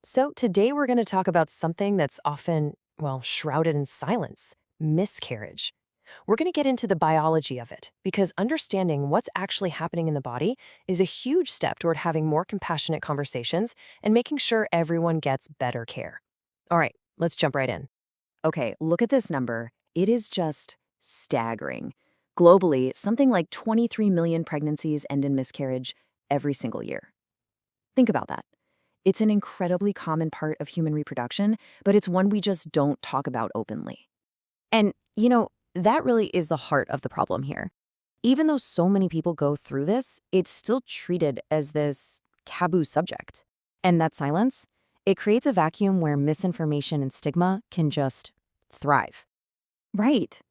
So, today we're going to talk about something that's often, well, shrouded in silence: miscarriage. We're going to get into the biology of it because understanding what's actually happening in the body is a huge step toward having more compassionate conversations and making sure everyone gets better care. All right, let's jump right in. Okay, look at this number. It is just staggering. Globally, something like 23 million pregnancies end in miscarriage every single year. Think about that. It's an incredibly common part of human reproduction, but it's one we just don't talk about openly. And, that really is the heart of the problem here. Even though so many people go through this, it's still treated as this taboo subject. And that silence, it creates a vacuum where misinformation and stigma can just thrive. Right.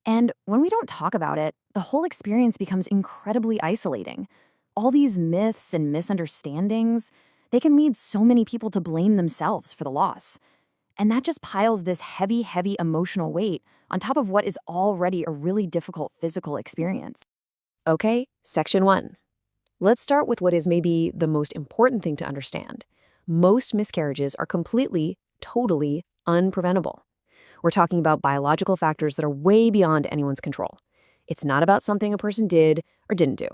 And when we don't talk about it, the whole experience becomes incredibly isolating. All these myths and misunderstandings, they can lead so many people to blame themselves for the loss. And that just piles this heavy, heavy emotional weight on top of what is already a really difficult physical experience. Okay, section one. Let's start with what is maybe the most important thing to understand. Most miscarriages are completely, totally unpreventable. We're talking about biological factors that are way beyond anyone's control. It's not about something a person did or didn't do.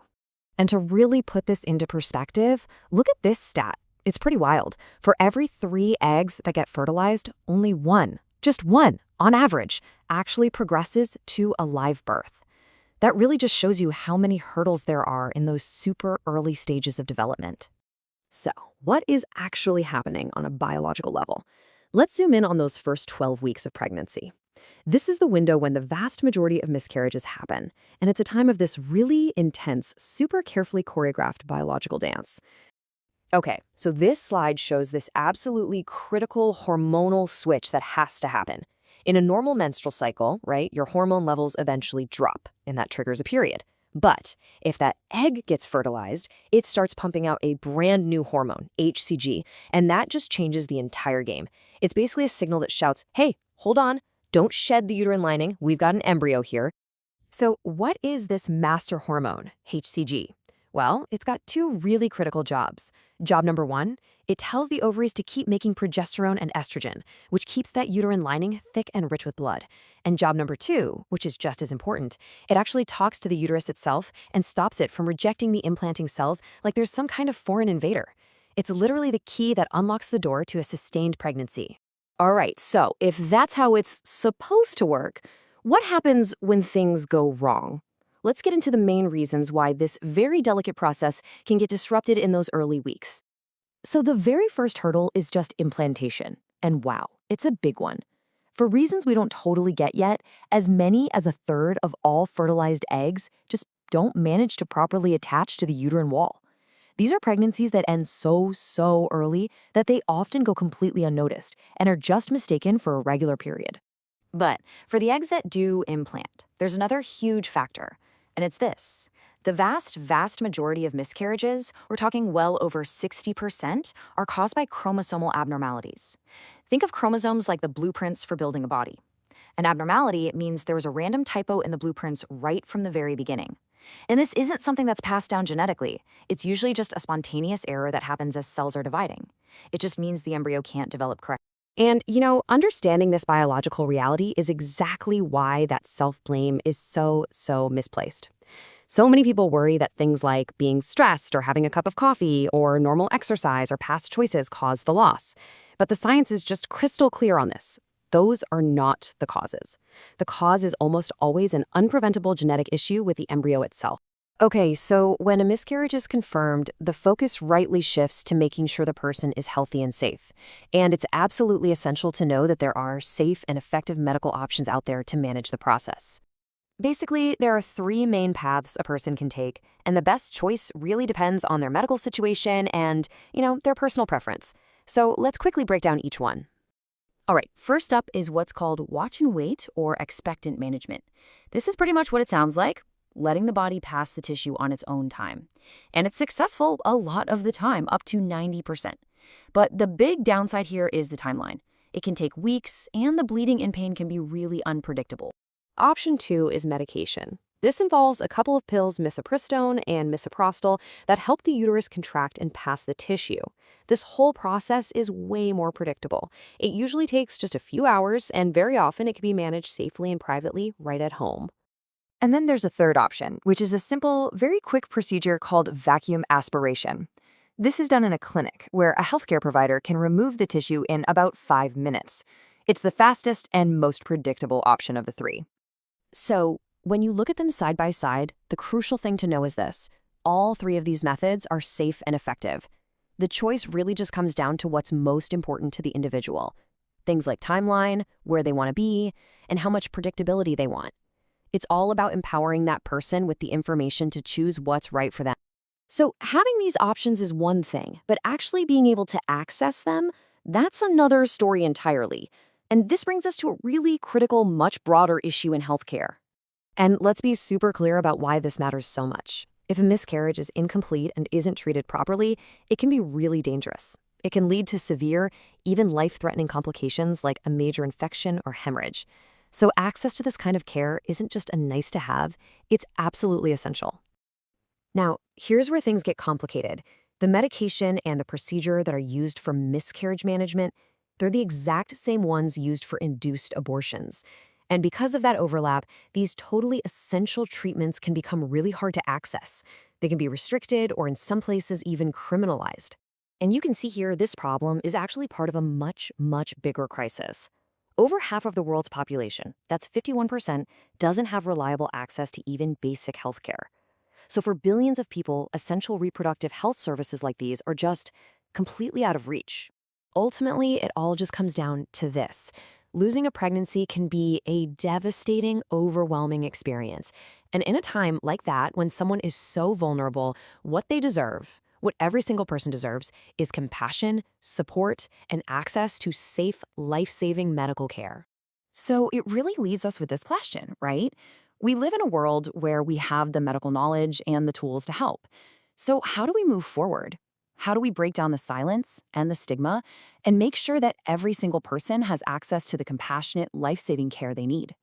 And to really put this into perspective, look at this stat. It's pretty wild. For every 3 eggs that get fertilized, only one, just one, on average, actually progresses to a live birth. That really just shows you how many hurdles there are in those super early stages of development. So, what is actually happening on a biological level? Let's zoom in on those first 12 weeks of pregnancy. This is the window when the vast majority of miscarriages happen, and it's a time of this really intense, super carefully choreographed biological dance. Okay, so this slide shows this absolutely critical hormonal switch that has to happen. In a normal menstrual cycle, right, your hormone levels eventually drop, and that triggers a period. But if that egg gets fertilized, it starts pumping out a brand new hormone, HCG, and that just changes the entire game. It's basically a signal that shouts, hey, hold on, don't shed the uterine lining, we've got an embryo here. So what is this master hormone, HCG? Well, it's got 2 really critical jobs. Job number 1, it tells the ovaries to keep making progesterone and estrogen, which keeps that uterine lining thick and rich with blood. And job number 2, which is just as important, it actually talks to the uterus itself and stops it from rejecting the implanting cells like there's some kind of foreign invader. It's literally the key that unlocks the door to a sustained pregnancy. All right, so if that's how it's supposed to work, what happens when things go wrong? Let's get into the main reasons why this very delicate process can get disrupted in those early weeks. So the very first hurdle is just implantation. And wow, it's a big one. For reasons we don't totally get yet, as many as a third of all fertilized eggs just don't manage to properly attach to the uterine wall. These are pregnancies that end so early that they often go completely unnoticed and are just mistaken for a regular period. But for the eggs that do implant, there's another huge factor, and it's this. The vast majority of miscarriages, we're talking well over 60%, are caused by chromosomal abnormalities. Think of chromosomes like the blueprints for building a body. An abnormality means there was a random typo in the blueprints right from the very beginning. And this isn't something that's passed down genetically. It's usually just a spontaneous error that happens as cells are dividing. It just means the embryo can't develop correctly. And, understanding this biological reality is exactly why that self-blame is so misplaced. So many people worry that things like being stressed or having a cup of coffee or normal exercise or past choices cause the loss. But the science is just crystal clear on this. Those are not the causes. The cause is almost always an unpreventable genetic issue with the embryo itself. Okay, so when a miscarriage is confirmed, the focus rightly shifts to making sure the person is healthy and safe. And it's absolutely essential to know that there are safe and effective medical options out there to manage the process. Basically, there are 3 main paths a person can take, and the best choice really depends on their medical situation and, their personal preference. So let's quickly break down each one. All right, first up is what's called watch and wait or expectant management. This is pretty much what it sounds like, letting the body pass the tissue on its own time. And it's successful a lot of the time, up to 90%. But the big downside here is the timeline. It can take weeks, and the bleeding and pain can be really unpredictable. Option 2 is medication. This involves a couple of pills, mifepristone and misoprostol, that help the uterus contract and pass the tissue. This whole process is way more predictable. It usually takes just a few hours, and very often it can be managed safely and privately right at home. And then there's a third option, which is a simple, very quick procedure called vacuum aspiration. This is done in a clinic where a healthcare provider can remove the tissue in about 5 minutes. It's the fastest and most predictable option of the three. So, when you look at them side by side, the crucial thing to know is this: all three of these methods are safe and effective. The choice really just comes down to what's most important to the individual. Things like timeline, where they want to be, and how much predictability they want. It's all about empowering that person with the information to choose what's right for them. So, having these options is one thing, but actually being able to access them, that's another story entirely. And this brings us to a really critical, much broader issue in healthcare. And let's be super clear about why this matters so much. If a miscarriage is incomplete and isn't treated properly, it can be really dangerous. It can lead to severe, even life-threatening complications like a major infection or hemorrhage. So access to this kind of care isn't just a nice to have, it's absolutely essential. Now, here's where things get complicated. The medication and the procedure that are used for miscarriage management, they're the exact same ones used for induced abortions. And because of that overlap, these totally essential treatments can become really hard to access. They can be restricted or in some places even criminalized. And you can see here this problem is actually part of a much, much bigger crisis. Over half of the world's population, that's 51%, doesn't have reliable access to even basic health care. So for billions of people, essential reproductive health services like these are just completely out of reach. Ultimately, it all just comes down to this: losing a pregnancy can be a devastating, overwhelming experience. And in a time like that, when someone is so vulnerable, what they deserve, what every single person deserves, is compassion, support, and access to safe, life-saving medical care. So it really leaves us with this question, right? We live in a world where we have the medical knowledge and the tools to help. So how do we move forward? How do we break down the silence and the stigma and make sure that every single person has access to the compassionate, life-saving care they need?